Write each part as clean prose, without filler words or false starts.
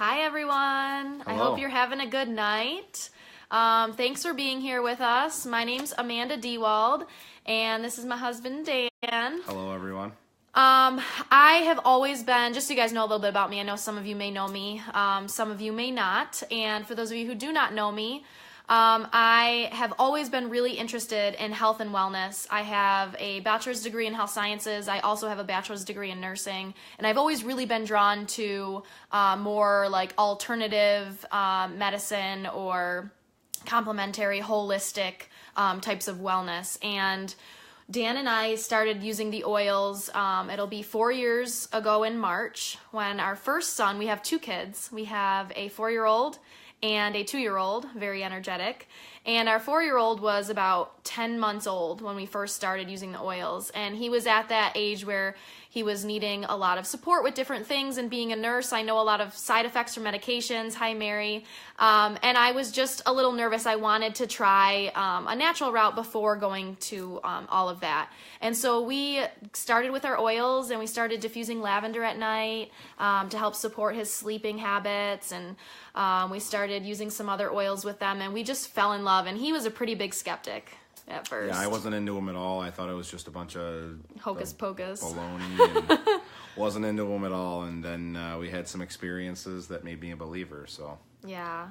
Hi, everyone. I Hello. hope you're having a good night. Thanks for being here with us. My name's Amanda Dewald, and this is my husband, Dan. Hello, everyone. I have always been, just so you guys know a little bit about me, I know some of you may know me, some of you may not, and for those of you who do not know me, I have always been really interested in health and wellness. I have a bachelor's degree in health sciences. I also have a bachelor's degree in nursing, and I've always really been drawn to more like alternative medicine or complementary, holistic types of wellness. And Dan and I started using the oils. It'll be 4 years ago in March when our first son, we have two kids. We have a 4-year-old and a 2-year-old, very energetic. And our 4-year-old was about 10 months old when we first started using the oils. And he was at that age where he was needing a lot of support with different things. And being a nurse, I know a lot of side effects from medications. Hi, Mary. And I was just a little nervous. I wanted to try a natural route before going to all of that. And so we started with our oils, and we started diffusing lavender at night to help support his sleeping habits. And we started using some other oils with them, and we just fell in love. And he was a pretty big skeptic at first. Yeah, I wasn't into them at all. I thought it was just a bunch of Hocus pocus. baloney, and wasn't into them at all. And then we had some experiences that made me a believer. So Yeah,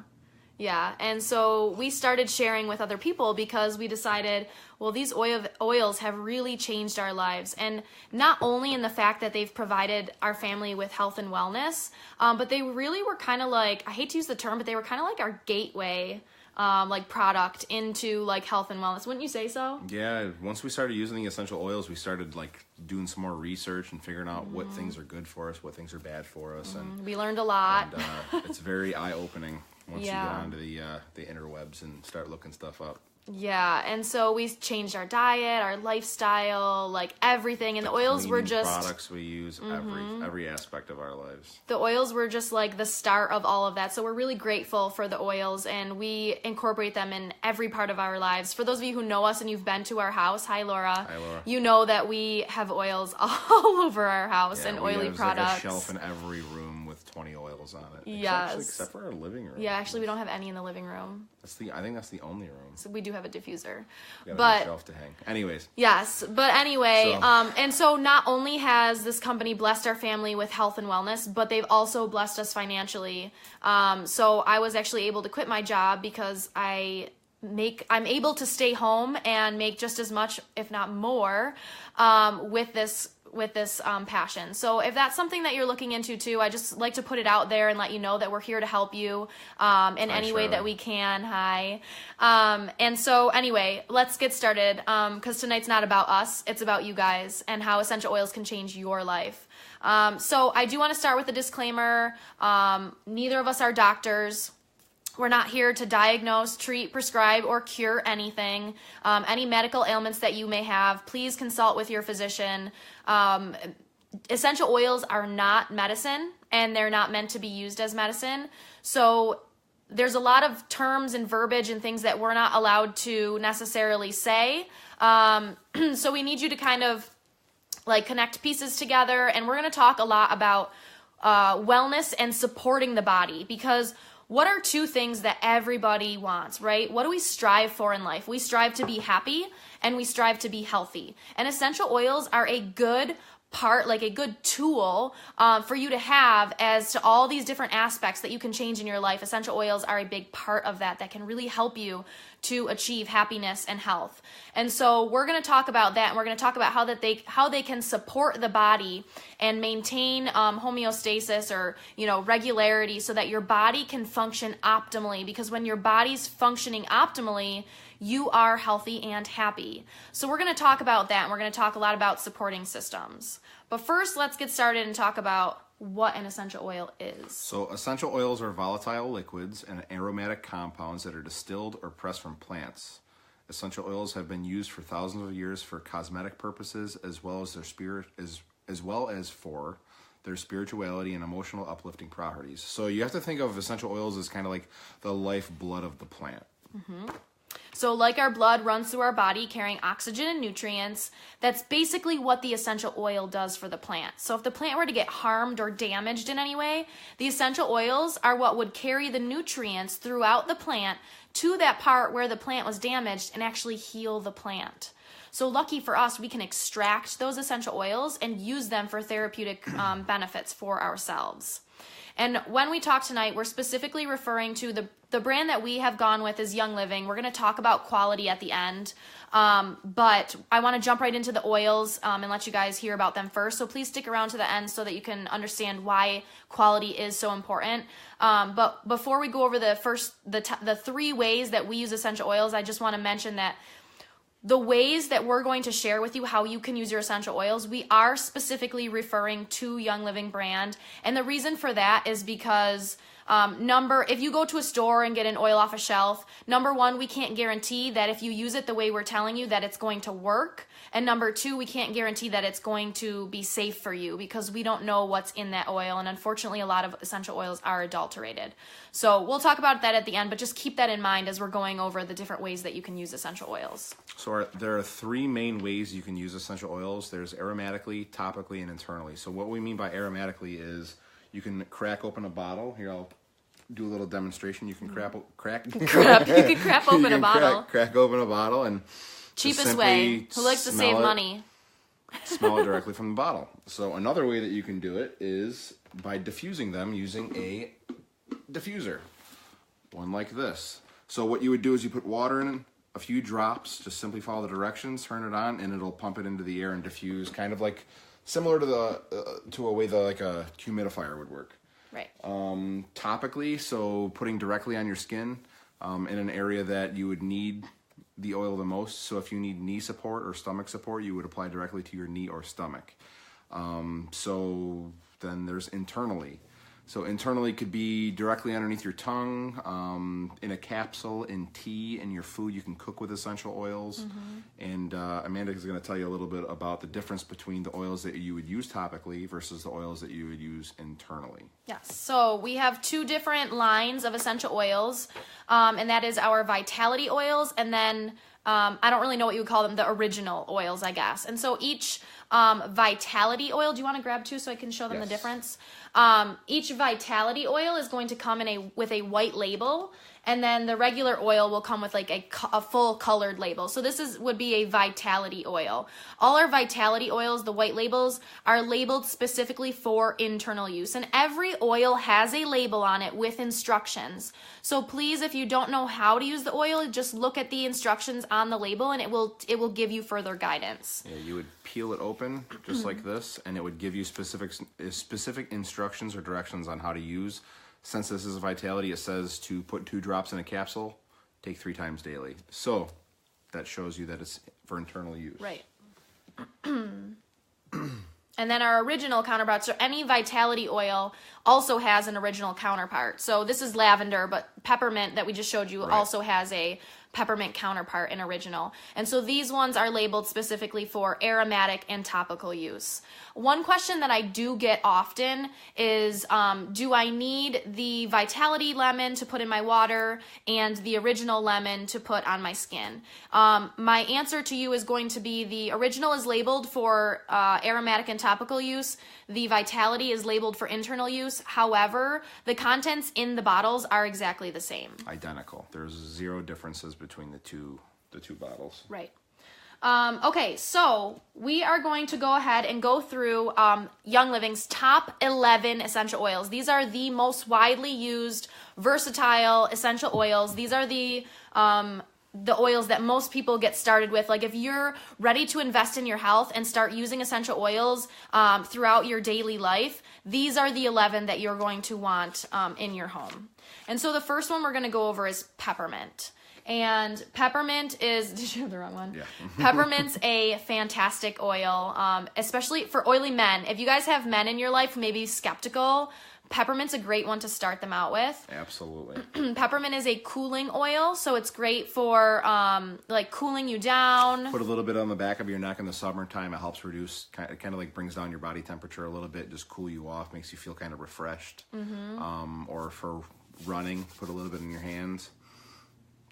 and so we started sharing with other people because we decided, well, these oils have really changed our lives. And not only in the fact that they've provided our family with health and wellness, but they really were kind of like, I hate to use the term, but they were kind of like our gateway like product into like health and wellness. Wouldn't you say so? yeah, once we started using the essential oils, we started like doing some more research and figuring out what things are good for us, what things are bad for us, and We learned a lot. it's very eye-opening once you Yeah. get onto the interwebs and start looking stuff up. Yeah, and so we changed our diet, our lifestyle, like everything, and the oils were Cleaning just products we use every aspect of our lives. the oils were just like the start of all of that. So we're really grateful for the oils, and we incorporate them in every part of our lives. For those of you who know us and you've been to our house, hi Laura. Hi, Laura. You know that we have oils all over our house and we oily have products. like a shelf in every room with 20 oils on it. Yes. Except for our living room. Yeah, actually we don't have any in the living room. I think that's the only room. So we do have a diffuser. Got a But shelf to hang. Anyways. yes, but anyway, So- and so not only has this company blessed our family with health and wellness, but they've also blessed us financially. So I was actually able to quit my job because I'm able to stay home and make just as much, if not more, with this passion. So if that's something that you're looking into too, I just like to put it out there and let you know that we're here to help you in any way that we can. Hi. And so anyway, let's get started because tonight's not about us. It's about you guys and how essential oils can change your life. So I do want to start with a disclaimer. Neither of us are doctors. We're not here to diagnose, treat, prescribe, or cure anything. Any medical ailments that you may have, please consult with your physician. Essential oils are not medicine, and they're not meant to be used as medicine. So there's a lot of terms and verbiage and things that we're not allowed to necessarily say. So we need you to kind of like connect pieces together, and we're going to talk a lot about wellness and supporting the body, because what are two things that everybody wants, right? What do we strive for in life? We strive to be happy and we strive to be healthy. And essential oils are a good part, like a good tool for you to have as to all these different aspects that you can change in your life. Essential oils are a big part of that can really help you to achieve happiness and health. And so we're going to talk about that, and we're going to talk about how they can support the body and maintain homeostasis or regularity so that your body can function optimally, because when your body's functioning optimally, you are healthy and happy. So we're going to talk about that, and we're going to talk a lot about supporting systems. But first, let's get started and talk about what an essential oil is. So essential oils are volatile liquids and aromatic compounds that are distilled or pressed from plants. Essential oils have been used for thousands of years for cosmetic purposes, as well as for their spirituality and emotional uplifting properties. So you have to think of essential oils as kind of like the lifeblood of the plant. So like our blood runs through our body carrying oxygen and nutrients, that's basically what the essential oil does for the plant. So if the plant were to get harmed or damaged in any way, the essential oils are what would carry the nutrients throughout the plant to that part where the plant was damaged and actually heal the plant. So lucky for us, we can extract those essential oils and use them for therapeutic benefits for ourselves. And when we talk tonight, we're specifically referring to the brand that we have gone with is Young Living. We're going to talk about quality at the end, but I want to jump right into the oils and let you guys hear about them first. So please stick around to the end so that you can understand why quality is so important. But before we go over the 3 ways that we use essential oils, I just want to mention that the ways that we're going to share with you how you can use your essential oils, we are specifically referring to Young Living brand. And the reason for that is because if you go to a store and get an oil off a shelf, number 1, we can't guarantee that if you use it the way we're telling you that it's going to work. And number 2, we can't guarantee that it's going to be safe for you because we don't know what's in that oil. And unfortunately, a lot of essential oils are adulterated. So we'll talk about that at the end, but just keep that in mind as we're going over the different ways that you can use essential oils. So there are 3 main ways you can use essential oils. There's aromatically, topically, and internally. So what we mean by aromatically is you can crack open a bottle. Here, I'll do a little demonstration. You can crack You can crap open a bottle. Crack open a bottle and cheapest way. Who likes to save money? Smell it directly from the bottle. So another way that you can do it is by diffusing them using a diffuser. One like this. So what you would do is you put water in a few drops, just simply follow the directions, turn it on, and it'll pump it into the air and diffuse, kind of like similar to a way that like a humidifier would work. Right. Topically, so putting directly on your skin in an area that you would need the oil the most. So if you need knee support or stomach support, you would apply directly to your knee or stomach. So then there's internally. So internally could be directly underneath your tongue, in a capsule, in tea, in your food. You can cook with essential oils. And Amanda is going to tell you a little bit about the difference between the oils that you would use topically versus the oils that you would use internally. Yes, so we have 2 different lines of essential oils, and that is our Vitality oils, and then I don't really know what you would call them, the original oils, I guess. And so each Vitality oil, do you want to grab 2 so I can show them the difference? Each Vitality oil is going to come with a white label, and then the regular oil will come with like a full colored label. So this would be a Vitality oil. All our Vitality oils, the white labels, are labeled specifically for internal use, and every oil has a label on it with instructions. So please, if you don't know how to use the oil, just look at the instructions on the label, and it will give you further guidance. Yeah, you would peel it open just like this, and it would give you specific instructions or directions on how to use. Since this is a Vitality, it says to put 2 drops in a capsule, take 3 times daily. So that shows you that it's for internal use. Right. And then our original counterparts, so any Vitality oil also has an original counterpart. So this is lavender, but peppermint that we just showed you also has a peppermint counterpart in original. And so these ones are labeled specifically for aromatic and topical use. One question that I do get often is, do I need the Vitality lemon to put in my water and the original lemon to put on my skin? My answer to you is going to be the original is labeled for aromatic and topical use. The Vitality is labeled for internal use. However, the contents in the bottles are exactly the same. Identical. There's 0 differences between the two bottles. Right. Okay, so we are going to go ahead and go through Young Living's top 11 essential oils. These are the most widely used, versatile essential oils. These are the oils that most people get started with. Like if you're ready to invest in your health and start using essential oils throughout your daily life, these are the 11 that you're going to want in your home. And so the first one we're going to go over is peppermint. And peppermint is, did you have the wrong one? Yeah. Peppermint's a fantastic oil, especially for oily men. If you guys have men in your life who may be skeptical, peppermint's a great one to start them out with. Absolutely. Peppermint is a cooling oil, so it's great for like cooling you down. Put a little bit on the back of your neck in the summertime. It helps reduce, it kind of like brings down your body temperature a little bit, just cool you off, makes you feel kind of refreshed. Or for running, put a little bit in your hands.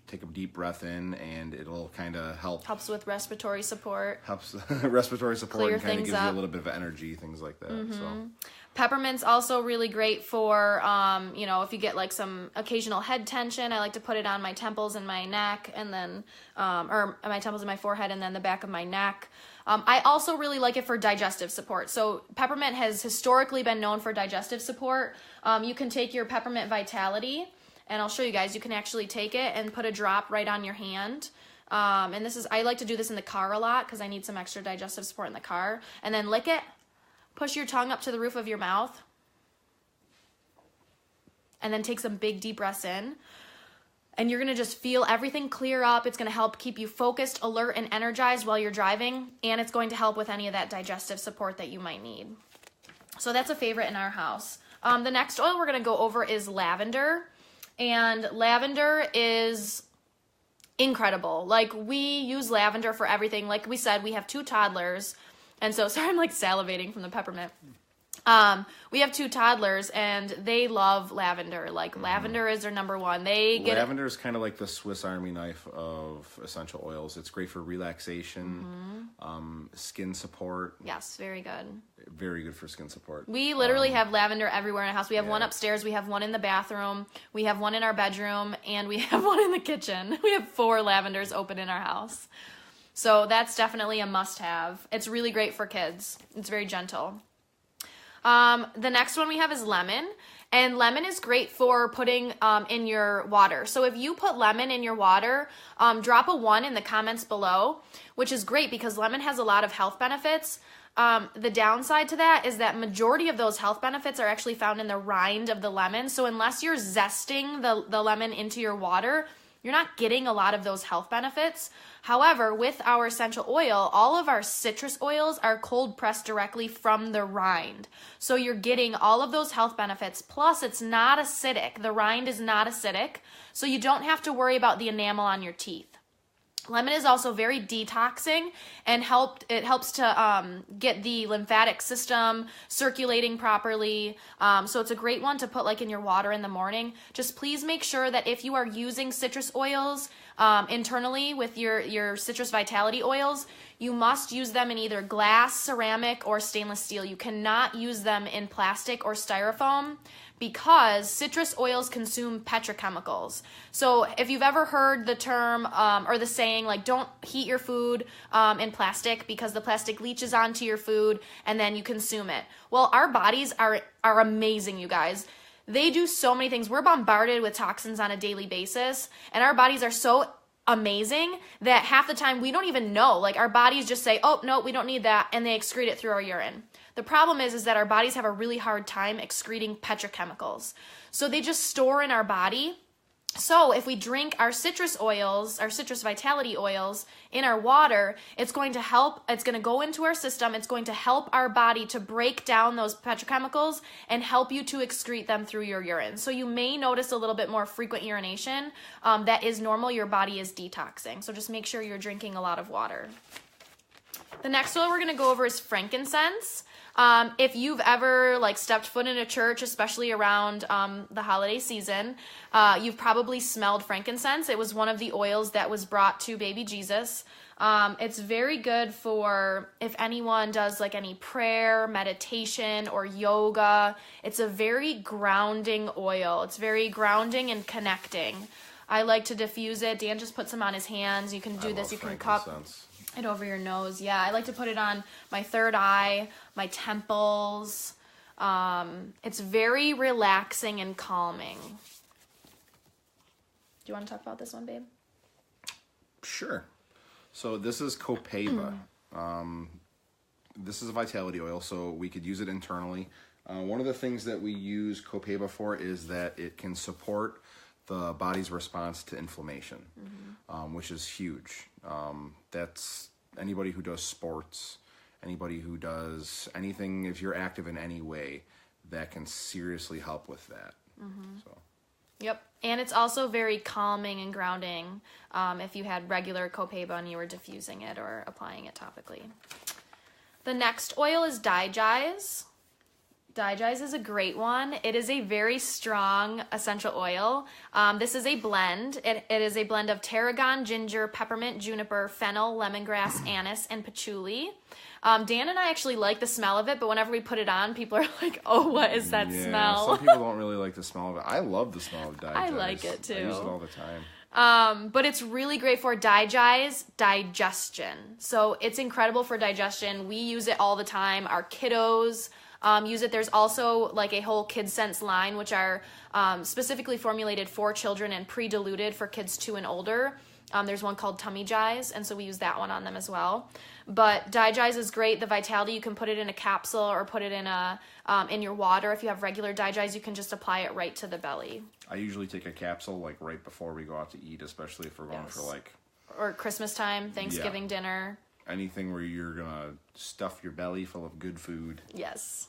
take a deep breath in, and it'll kind of Helps with respiratory support. helps respiratory support Clear and kind of things gives you up. a little bit of energy, things like that. So Peppermint's also really great for, if you get like some occasional head tension. I like to put it on my temples and my neck, and then, or my temples and my forehead, and then the back of my neck. I also really like it for digestive support. So peppermint has historically been known for digestive support. You can take your Peppermint Vitality, and I'll show you guys. You can actually take it and put a drop right on your hand. And I like to do this in the car a lot because I need some extra digestive support in the car. And then lick it. Push your tongue up to the roof of your mouth. And then take some big deep breaths in. And you're going to just feel everything clear up. It's going to help keep you focused, alert, and energized while you're driving. And it's going to help with any of that digestive support that you might need. So that's a favorite in our house. The next oil we're going to go over is lavender. And lavender is incredible. Like, we use lavender for everything. Like we said, we have 2 toddlers. And so, sorry, I'm like salivating from the peppermint. We have 2 toddlers, and they love lavender. Like, lavender is their number one. Lavender is kind of like the Swiss Army knife of essential oils. It's great for relaxation, skin support. Yes, very good. Very good for skin support. We literally have lavender everywhere in our house. We have one upstairs, we have one in the bathroom, we have one in our bedroom, and we have one in the kitchen. We have 4 lavenders open in our house. So that's definitely a must-have. It's really great for kids. It's very gentle. The next one we have is lemon. And lemon is great for putting in your water. So if you put lemon in your water, drop a 1 in the comments below, which is great because lemon has a lot of health benefits. The downside to that is that majority of those health benefits are actually found in the rind of the lemon. So unless you're zesting the lemon into your water, you're not getting a lot of those health benefits. However, with our essential oil, all of our citrus oils are cold pressed directly from the rind. So you're getting all of those health benefits. Plus, it's not acidic. The rind is not acidic. So you don't have to worry about the enamel on your teeth. Lemon is also very detoxing and it helps to get the lymphatic system circulating properly. So it's a great one to put like in your water in the morning. Just please make sure that if you are using citrus oils internally with your Citrus Vitality oils, you must use them in either glass, ceramic, or stainless steel. You cannot use them in plastic or styrofoam because citrus oils consume petrochemicals. So if you've ever heard the term or the saying, like, don't heat your food in plastic because the plastic leaches onto your food and then you consume it. Well, our bodies are amazing, you guys. They do so many things. We're bombarded with toxins on a daily basis, and our bodies are so amazing that half the time we don't even know. Like, our bodies just say, oh, no, we don't need that, and they excrete it through our urine. The problem is that our bodies have a really hard time excreting petrochemicals. So they just store in our body. So if we drink our citrus oils, our Citrus Vitality oils in our water, it's going to help, it's going to go into our system, it's going to help our body to break down those petrochemicals and help you to excrete them through your urine. So you may notice a little bit more frequent urination. That is normal, your body is detoxing. So just make sure you're drinking a lot of water. The next oil we're going to go over is frankincense. If you've ever stepped foot in a church, especially around the holiday season, you've probably smelled frankincense. It was one of the oils that was brought to baby Jesus. It's very good for if anyone does any prayer, meditation, or yoga. It's a very grounding oil. It's very grounding and connecting. I like to diffuse it. Dan just puts some on his hands. You can do this. You can cup it over your nose. Yeah, I like to put it on my third eye, my temples. It's very relaxing and calming. Do you want to talk about this one, babe? Sure. So this is Copaiba. This is a vitality oil, so we could use it internally. One of the things that we use Copaiba for is that it can support the body's response to inflammation, which is huge. That's anybody who does sports, anybody who does anything, if you're active in any way, that can seriously help with that. So. Yep. And it's also very calming and grounding if you had regular Copaiba and you were diffusing it or applying it topically. The next oil is Digize. DiGize is a great one. It is a very strong essential oil. This is a blend. It is a blend of tarragon, ginger, peppermint, juniper, fennel, lemongrass, anise, and patchouli. Dan and I actually like the smell of it, but whenever we put it on, people are like, oh, what is that smell? Some people don't really like the smell of it. I love the smell of DiGize. I like it too. I use it all the time. But it's really great for DiGize digestion. So it's incredible for digestion. We use it all the time. Our kiddos use it. There's also like a whole KidSense line, which are specifically formulated for children and pre-diluted for kids 2 and older. There's one called Tummy Jize, and so we use that one on them as well. But DiGize is great. The Vitality, you can put it in a capsule or put it in your water. If you have regular DiGize, you can just apply it right to the belly. I usually take a capsule like right before we go out to eat, especially if we're going for like... Or Christmas time, Thanksgiving dinner. Anything where you're going to stuff your belly full of good food. Yes.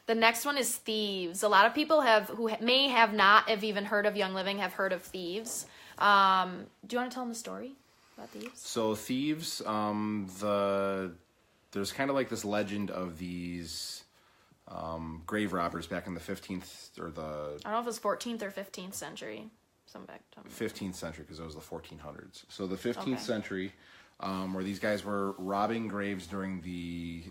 The next one is Thieves. A lot of people who may have not have even heard of Young Living have heard of Thieves. Do you want to tell them the story about Thieves? So Thieves, there's kind of like this legend of these grave robbers back in the 15th or the... I don't know if it was 14th or 15th century. 15th century, because it was the 1400s. So the 15th century, where these guys were robbing graves during the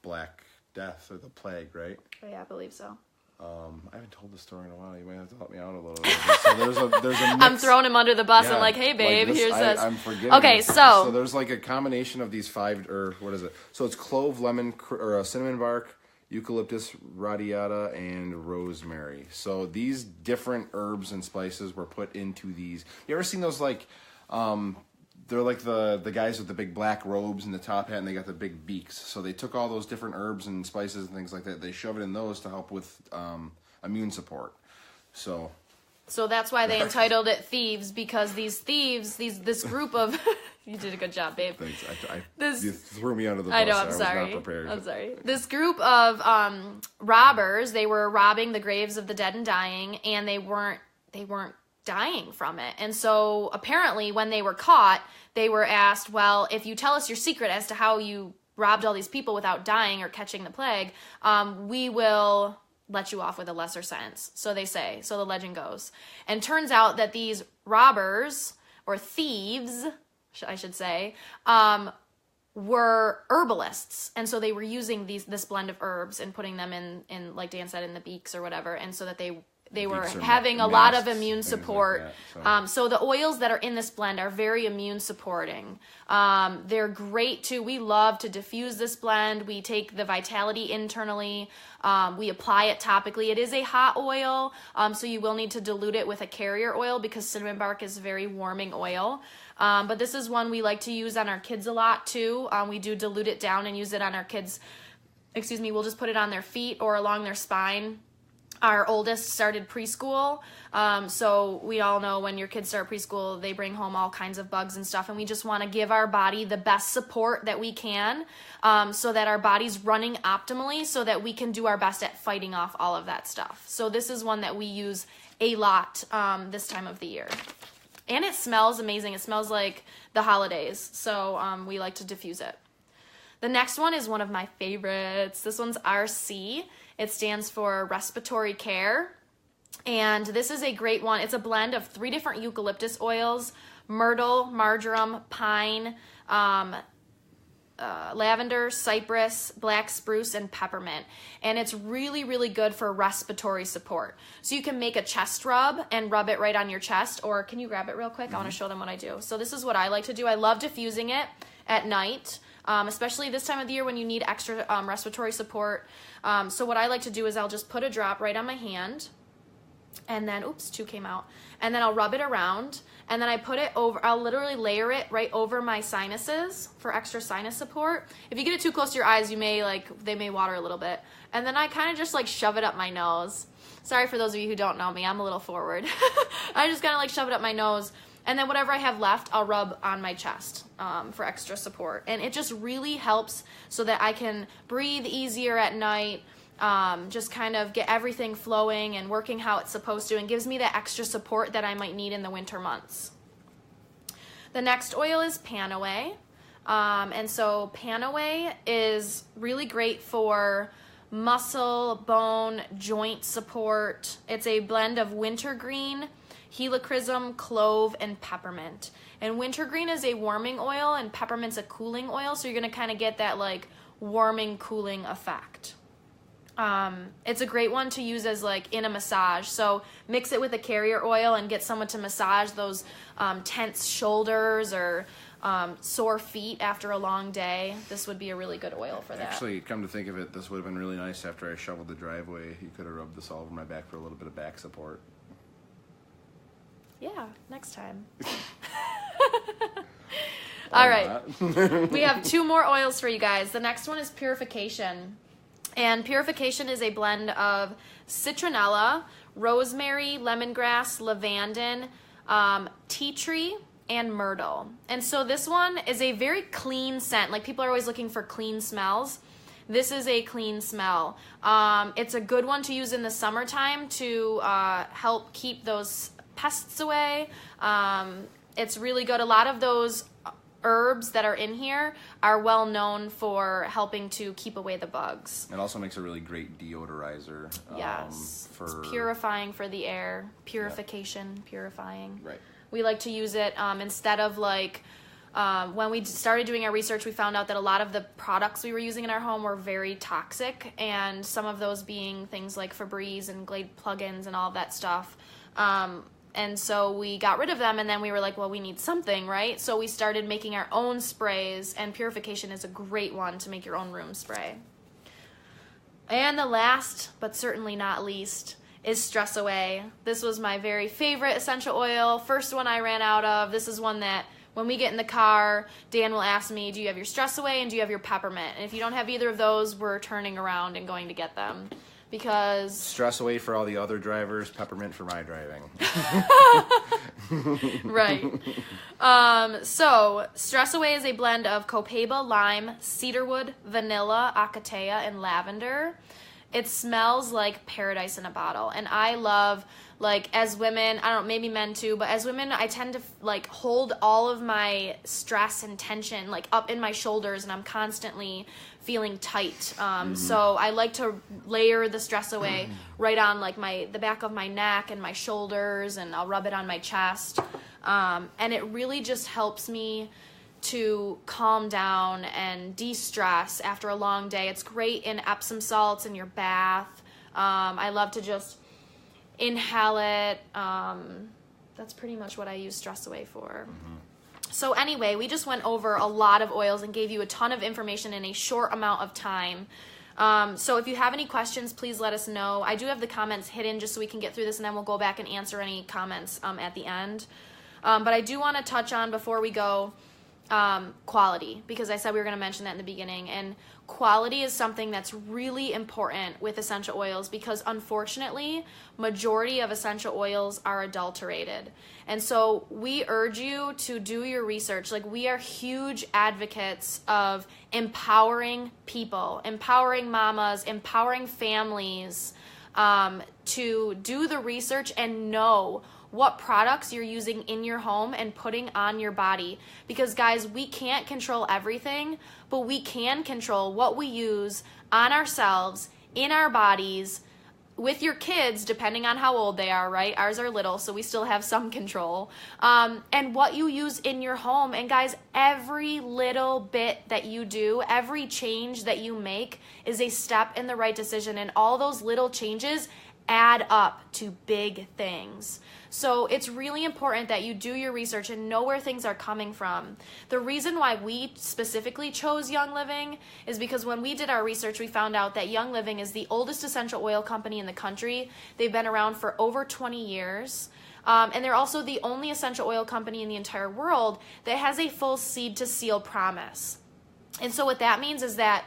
Black Death or the plague, right? Oh, yeah, I believe so. I haven't told the story in a while. You might have to help me out a little bit. So there's a mix. I'm throwing him under the bus and like, hey, babe, like here's this. I'm forgetting. Okay, so there's like a combination of these 5, or what is it? So it's clove, lemon, or cinnamon bark, eucalyptus radiata, and rosemary. So these different herbs and spices were put into these. You ever seen those like... they're like the guys with the big black robes and the top hat, and they got the big beaks. So they took all those different herbs and spices and things like that. They shove it in those to help with immune support. So that's why they entitled it Thieves, because these thieves, this group of... You did a good job, babe. Thanks. You threw me under the bus. I know, I'm sorry. I was not prepared. I'm sorry. This group of robbers, they were robbing the graves of the dead and dying, and they weren't dying from it. And so apparently when they were caught, they were asked, well, if you tell us your secret as to how you robbed all these people without dying or catching the plague, we will let you off with a lesser sentence. So they say, so the legend goes. And turns out that these robbers, or thieves, I should say, were herbalists. And so they were using this blend of herbs and putting them in, like Dan said, in the beaks or whatever. And so that they were having a lot of immune support. Like that, so the oils that are in this blend are very immune supporting. They're great too. We love to diffuse this blend. We take the Vitality internally. We apply it topically. It is a hot oil, so you will need to dilute it with a carrier oil because cinnamon bark is a very warming oil. But this is one we like to use on our kids a lot too. We do dilute it down and use it on our kids. We'll just put it on their feet or along their spine. Our oldest started preschool, so we all know when your kids start preschool, they bring home all kinds of bugs and stuff, and we just want to give our body the best support that we can, so that our body's running optimally, so that we can do our best at fighting off all of that stuff. So this is one that we use a lot this time of the year. And it smells amazing. It smells like the holidays, so we like to diffuse it. The next one is one of my favorites. This one's RC. It stands for Respiratory Care. And this is a great one. It's a blend of 3 different eucalyptus oils: myrtle, marjoram, pine, lavender, cypress, black spruce, and peppermint. And it's really, really good for respiratory support. So you can make a chest rub and rub it right on your chest, or can you grab it real quick? Mm-hmm. I want to show them what I do. So this is what I like to do. I love diffusing it at night. Especially this time of the year when you need extra respiratory support. So what I like to do is I'll just put a drop right on my hand, and then, 2 came out, and then I'll rub it around, and then I put it over, I'll literally layer it right over my sinuses for extra sinus support. If you get it too close to your eyes, they may water a little bit. And then I kind of just shove it up my nose. Sorry for those of you who don't know me, I'm a little forward. I just kind of shove it up my nose. And then whatever I have left, I'll rub on my chest for extra support. And it just really helps so that I can breathe easier at night, just kind of get everything flowing and working how it's supposed to, and gives me that extra support that I might need in the winter months. The next oil is Panaway. And so Panaway is really great for muscle, bone, joint support. It's a blend of wintergreen, helichrysum, clove, and peppermint. And wintergreen is a warming oil and peppermint's a cooling oil, so you're going to kind of get that like warming, cooling effect. It's a great one to use as like in a massage. So mix it with a carrier oil and get someone to massage those tense shoulders or sore feet after a long day. This would be a really good oil for that. Actually, come to think of it, this would have been really nice after I shoveled the driveway. You could have rubbed this all over my back for a little bit of back support. Yeah, next time. All right. We have 2 more oils for you guys. The next one is Purification. And Purification is a blend of citronella, rosemary, lemongrass, lavandin, tea tree, and myrtle. And so this one is a very clean scent. Like, people are always looking for clean smells. This is a clean smell. It's a good one to use in the summertime to help keep those pests away. It's really good. A lot of those herbs that are in here are well known for helping to keep away the bugs. It also makes a really great deodorizer. Yes. It's purifying for the air. Purification, Yep. Purifying. Right. We like to use it instead of like, when we started doing our research, we found out that a lot of the products we were using in our home were very toxic, and some of those being things like Febreze and Glade plugins and all of that stuff. And so we got rid of them, and then we were like, well, we need something, right? So we started making our own sprays, and Purification is a great one to make your own room spray. And the last, but certainly not least, is Stress Away. This was my very favorite essential oil. First one I ran out of. This is one that when we get in the car, Dan will ask me, do you have your Stress Away and do you have your peppermint? And if you don't have either of those, we're turning around and going to get them. Because Stress Away for all the other drivers, peppermint for my driving. right. So Stress Away is a blend of copaiba, lime, cedarwood, vanilla, acacia, and lavender. It smells like paradise in a bottle. And I love, like, as women, I don't know, maybe men too, but as women, I tend to, like, hold all of my stress and tension, like, up in my shoulders, and I'm constantly feeling tight. So I like to layer the Stress Away right on, like, the back of my neck and my shoulders, and I'll rub it on my chest. And it really just helps me to calm down and de-stress after a long day. It's great in Epsom salts in your bath. I love to just inhale it. That's pretty much what I use Stress Away for. So anyway, we just went over a lot of oils and gave you a ton of information in a short amount of time. So if you have any questions, please let us know. I do have the comments hidden just so we can get through this, and then we'll go back and answer any comments at the end. But I do want to touch on, before we go, quality, because I said we were going to mention that in the beginning. And quality is something that's really important with essential oils, because unfortunately, majority of essential oils are adulterated. And so we urge you to do your research. Like, we are huge advocates of empowering people, empowering mamas, empowering families, to do the research and know what products you're using in your home and putting on your body. Because guys, we can't control everything, but we can control what we use on ourselves, in our bodies, with your kids, depending on how old they are, right? Ours are little, so we still have some control. And what you use in your home. And guys, every little bit that you do, every change that you make is a step in the right decision. And all those little changes add up to big things. So it's really important that you do your research and know where things are coming from. The reason why we specifically chose Young Living is because when we did our research, we found out that Young Living is the oldest essential oil company in the country. They've been around for over 20 years. And they're also the only essential oil company in the entire world that has a full seed to seal promise. And so what that means is that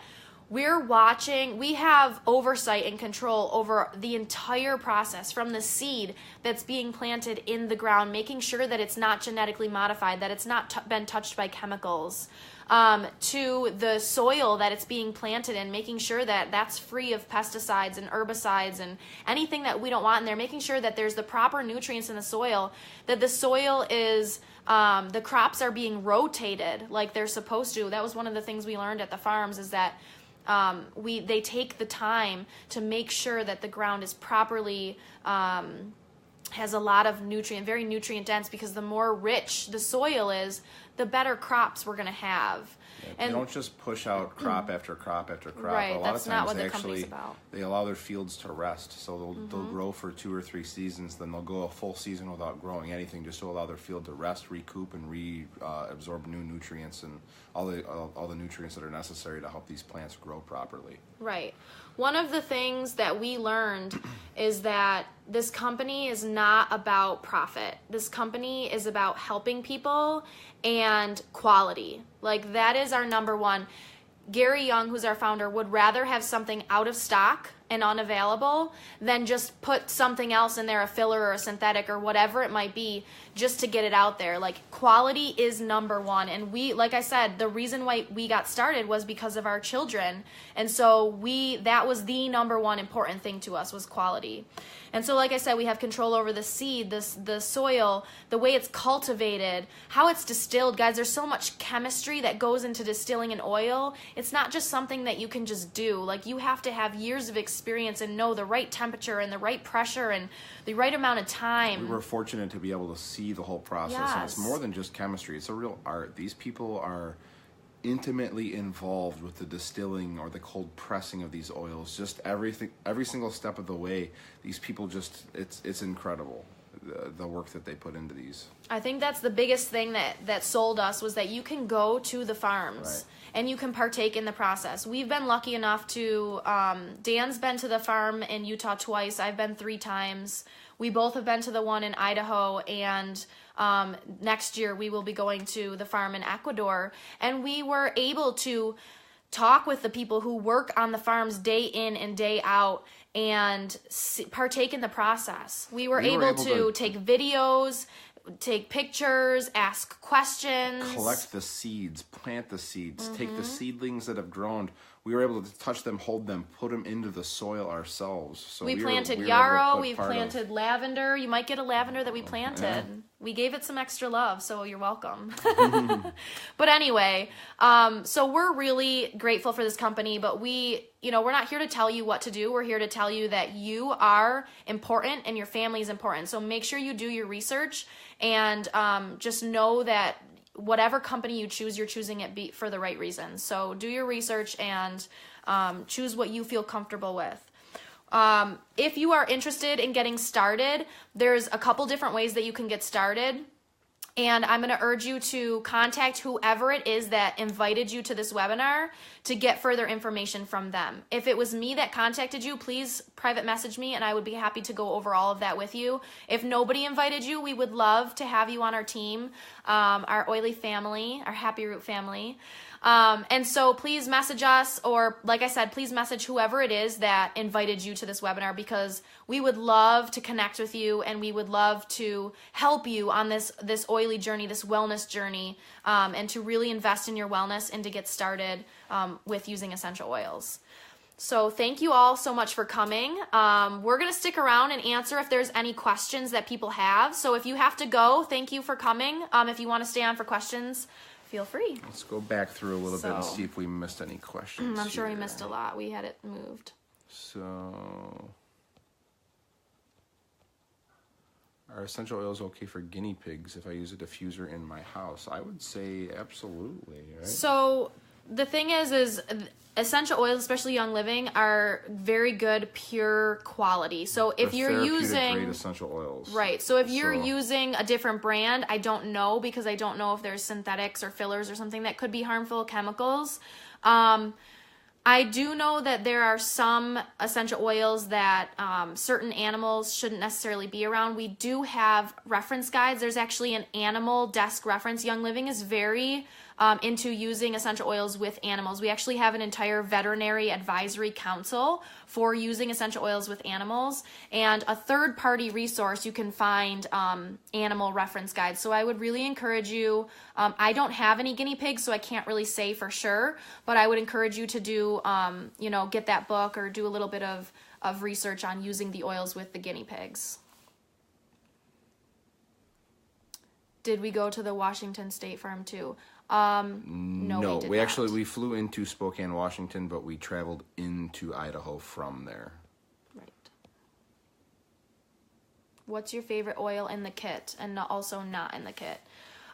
we have oversight and control over the entire process, from the seed that's being planted in the ground, making sure that it's not genetically modified, that it's not been touched by chemicals, to the soil that it's being planted in, making sure that that's free of pesticides and herbicides and anything that we don't want in there, making sure that there's the proper nutrients in the soil, that the soil is, the crops are being rotated like they're supposed to. That was one of the things we learned at the farms, is that they take the time to make sure that the ground is properly has a lot of very nutrient dense, because the more rich the soil is, the better crops we're going to have. They don't just push out crop after crop after crop. Right, a lot that's of not times what they the company's actually about. they allow their fields to rest, so they'll grow for 2 or 3 seasons, then they'll go a full season without growing anything, just to allow their field to rest, recoup, and absorb new nutrients and all the nutrients that are necessary to help these plants grow properly. Right. One of the things that we learned is that this company is not about profit. This company is about helping people and quality. Like, that is our number one. Gary Young, who's our founder, would rather have something out of stock and unavailable than just put something else in there, a filler or a synthetic or whatever it might be, just to get it out there. Like, quality is number one. And we, like I said, the reason why we got started was because of our children. And so that was the number one important thing to us, was quality. And so, like I said, we have control over the seed, the soil, the way it's cultivated, how it's distilled. Guys, there's so much chemistry that goes into distilling an oil. It's not just something that you can just do. Like, you have to have years of experience and know the right temperature and the right pressure and the right amount of time. We were fortunate to be able to see the whole process. Yes. And it's more than just chemistry. It's a real art. These people are intimately involved with the distilling or the cold pressing of these oils. Just everything, every single step of the way. These people it's incredible, the work that they put into these. I think that's the biggest thing that sold us, was that you can go to the farms and you can partake in the process. We've been lucky enough to, Dan's been to the farm in Utah twice. I've been 3 times. We both have been to the one in Idaho, and next year we will be going to the farm in Ecuador. And we were able to talk with the people who work on the farms day in and day out and partake in the process. We were able to take videos, take pictures, ask questions. Collect the seeds, plant the seeds, take the seedlings that have grown. We were able to touch them, hold them, put them into the soil ourselves. So we planted yarrow, we planted lavender. You might get a lavender that we planted. Yeah. We gave it some extra love, so you're welcome. But anyway, so we're really grateful for this company, but we're not here to tell you what to do. We're here to tell you that you are important and your family is important. So make sure you do your research, and just know that whatever company you choose, you're choosing it for the right reasons. So do your research and choose what you feel comfortable with. If you are interested in getting started, there's a couple different ways that you can get started. And I'm going to urge you to contact whoever it is that invited you to this webinar to get further information from them. If it was me that contacted you, please private message me and I would be happy to go over all of that with you. If nobody invited you, we would love to have you on our team, our Oily family, our Happy Root family. And so please message us, or like I said, please message whoever it is that invited you to this webinar, because we would love to connect with you and we would love to help you on this oily journey, this wellness journey, and to really invest in your wellness and to get started with using essential oils. So thank you all so much for coming. We're going to stick around and answer if there's any questions that people have. So if you have to go, thank you for coming. If you want to stay on for questions, feel free. Let's go back through a little bit and see if we missed any questions. I'm sure we missed a lot. We had it moved. So, are essential oils okay for guinea pigs if I use a diffuser in my house? I would say absolutely, right? So the thing is essential oils, especially Young Living, are very good, pure quality. So if you're using grade essential oils, right? So if you're using a different brand, I don't know, because I don't know if there's synthetics or fillers or something that could be harmful chemicals. I do know that there are some essential oils that certain animals shouldn't necessarily be around. We do have reference guides. There's actually an animal desk reference. Young Living is very into using essential oils with animals. We actually have an entire veterinary advisory council for using essential oils with animals, and a third-party resource you can find animal reference guides. So I would really encourage you, I don't have any guinea pigs, so I can't really say for sure, but I would encourage you to do, get that book or do a little bit of research on using the oils with the guinea pigs. Did we go to the Washington State Farm too? No, we did not. We flew into Spokane, Washington, but we traveled into Idaho from there. Right. What's your favorite oil in the kit and also not in the kit?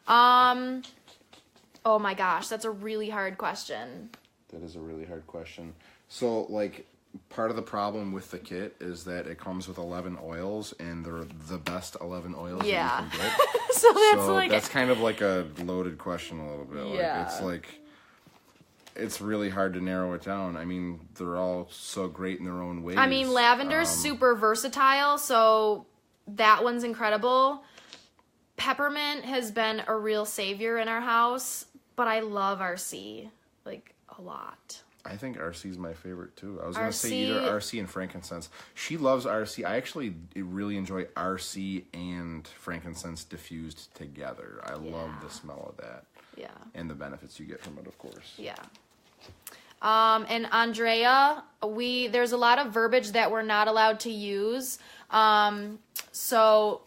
Oh my gosh, that's a really hard question. That is a really hard question. So, like, part of the problem with the kit is that it comes with 11 oils, and they're the best 11 oils that you can get. So that's kind of like a loaded question a little bit. Yeah. It's really hard to narrow it down. I mean, they're all so great in their own ways. I mean, lavender's super versatile, so that one's incredible. Peppermint has been a real savior in our house, but I love RC, like, a lot. I think RC is my favorite too. I was going to say either RC and frankincense. She loves RC. I actually really enjoy RC and frankincense diffused together. I love the smell of that. Yeah. And the benefits you get from it, of course. Yeah. And Andrea, there's a lot of verbiage that we're not allowed to use. So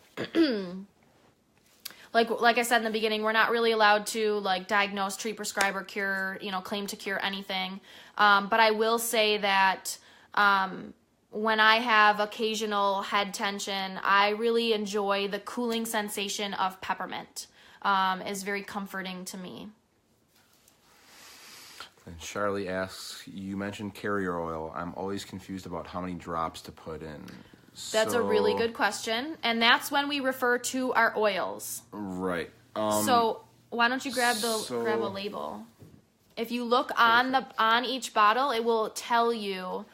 like I said in the beginning, we're not really allowed to like diagnose, treat, prescribe, or cure, claim to cure anything. But I will say that when I have occasional head tension, I really enjoy the cooling sensation of peppermint. Is very comforting to me. And Charlie asks, you mentioned carrier oil. I'm always confused about how many drops to put in. That's a really good question. And that's when we refer to our oils. Right. So why don't you grab a label? If you look on each bottle, it will tell you.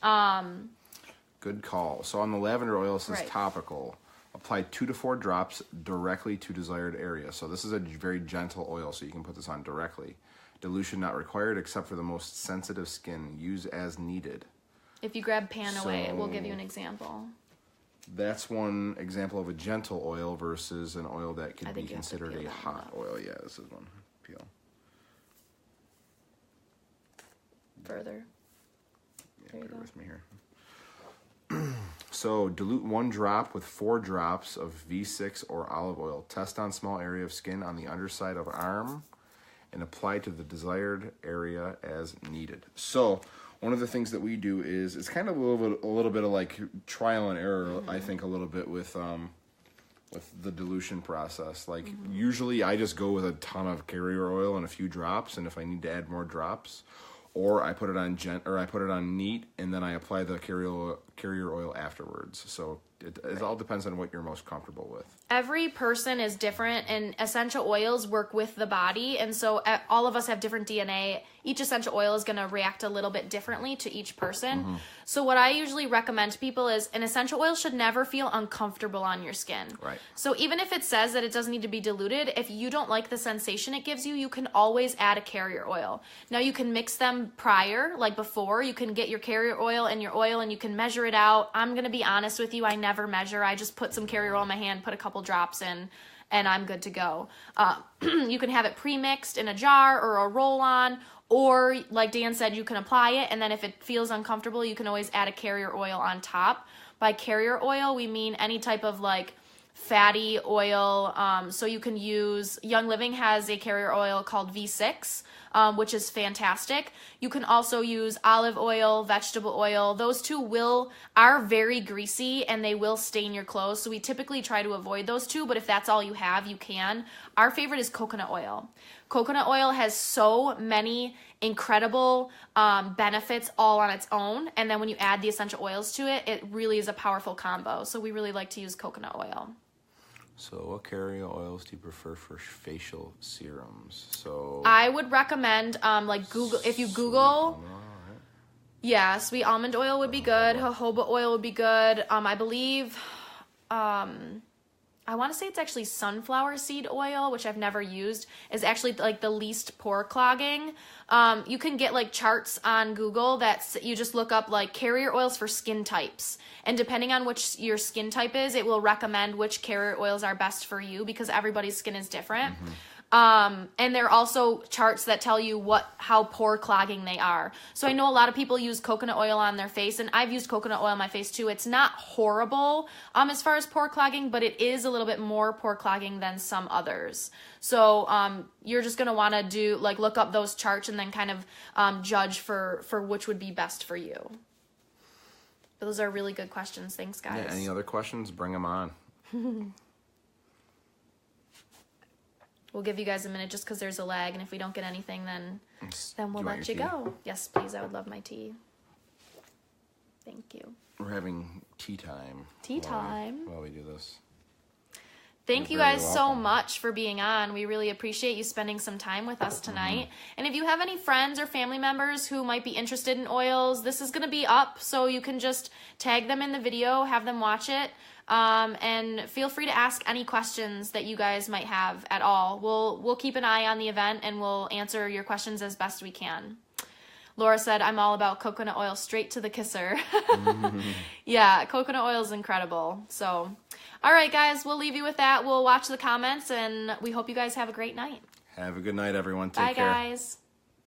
Good call. So on the lavender oil, it says topical. Apply 2 to 4 drops directly to desired area. So this is a very gentle oil, so you can put this on directly. Dilution not required except for the most sensitive skin. Use as needed. If you grab Pan Away, it will give you an example. That's one example of a gentle oil versus an oil that could be considered a hot oil. Yeah, this is one. Peel. Further. Yeah, bear with me here. So, dilute 1 drop with 4 drops of V6 or olive oil. Test on small area of skin on the underside of arm and apply to the desired area as needed. So, one of the things that we do is it's kind of a little bit of like trial and error. I think a little bit with the dilution process. Like usually, I just go with a ton of carrier oil and a few drops, and if I need to add more drops, or I put it on neat, and then I apply the carrier oil afterwards. So it all depends on what you're most comfortable with. Every person is different, and essential oils work with the body, and so all of us have different DNA. Each essential oil is going to react a little bit differently to each person. So what I usually recommend to people is an essential oil should never feel uncomfortable on your skin. Right. So even if it says that it doesn't need to be diluted, if you don't like the sensation it gives you, you can always add a carrier oil. Now you can mix them prior, like before. You can get your carrier oil and your oil, and you can measure it out. I'm going to be honest with you, I never measure. I just put some carrier oil in my hand, put a couple drops in, and I'm good to go. You can have it pre-mixed in a jar or a roll-on, or like Dan said, you can apply it, and then if it feels uncomfortable, you can always add a carrier oil on top. By carrier oil, we mean any type of like fatty oil. So you can use, Young Living has a carrier oil called V6, which is fantastic. You can also use olive oil, vegetable oil. Those two are very greasy and they will stain your clothes. So we typically try to avoid those two, but if that's all you have, you can. Our favorite is coconut oil. Coconut oil has so many incredible benefits all on its own. And then when you add the essential oils to it, it really is a powerful combo. So we really like to use coconut oil. So what carrier oils do you prefer for facial serums? So I would recommend like Google, if you Google, sweet almond oil would be good. Jojoba oil would be good. I believe, I want to say it's actually sunflower seed oil, which I've never used, is actually like the least pore clogging. You can get like charts on Google you just look up like carrier oils for skin types. And depending on which your skin type is, it will recommend which carrier oils are best for you because everybody's skin is different. And there are also charts that tell you how pore clogging they are. So I know a lot of people use coconut oil on their face, and I've used coconut oil on my face too. It's not horrible as far as pore clogging, but it is a little bit more pore clogging than some others. So you're just going to want to look up those charts and then kind of judge for which would be best for you. Those are really good questions. Thanks, guys. Yeah, any other questions? Bring them on. We'll give you guys a minute just because there's a lag, and if we don't get anything, then we'll let you go. Yes, please. I would love my tea. Thank you. We're having tea time. Tea time. While we do this. Thank you guys so much for being on. We really appreciate you spending some time with us tonight. And if you have any friends or family members who might be interested in oils, this is going to be up, so you can just tag them in the video, have them watch it. And feel free to ask any questions that you guys might have at all. We'll keep an eye on the event, and we'll answer your questions as best we can. Laura said, I'm all about coconut oil straight to the kisser. Yeah, coconut oil is incredible. So, all right, guys, we'll leave you with that. We'll watch the comments, and we hope you guys have a great night. Have a good night, everyone. Take care. Bye, guys.